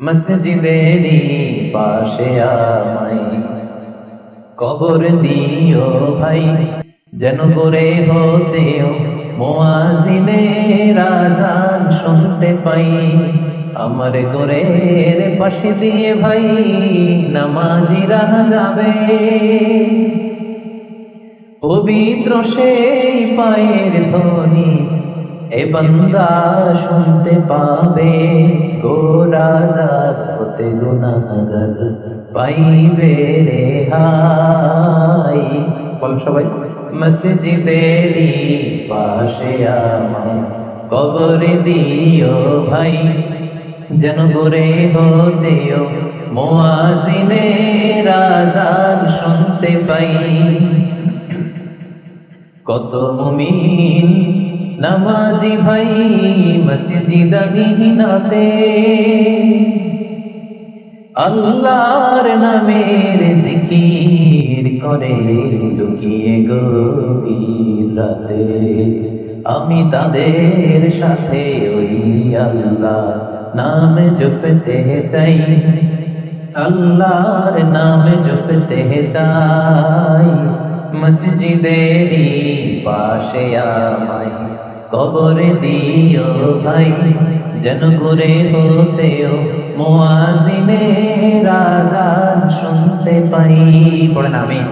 মসজিদেরই পাশে আমায় কবর দিও ভাই, যেন করে হতেও মুয়াজ্জিনের আযান শুনতে পাই। আমার ঘরের পাশে দিয়ে ভাই নামাজিরা যাবে, পবিত্র সেই পায়ের ধ্বনি এ বান্দা শুনতে পাবে। গোরাজাত হতে গুনাহগার পাইবে রেহাই। বল সবাই, মসজিদেরই পাশে আমায় কবর দিও ভাই, যেন করে হতেও মুয়াজ্জিনের আযান শুনতে পাই। কত মুমিন নামাজি ভাই মসজিদানিনাতে আল্লাহর নামের জিকির করে লুকিয়ে গভীর রাতে। আমি তাদের সাথে ওই আল্লাহ নাম জপতে চাই, আল্লাহর নাম জপতে চাই। মসজিদেরই পাশে আমায় কবর দিও ভাই, যেন করে হতেও মুয়াজ্জিনের আযান শুনতে পাই। পড়েন আমিন।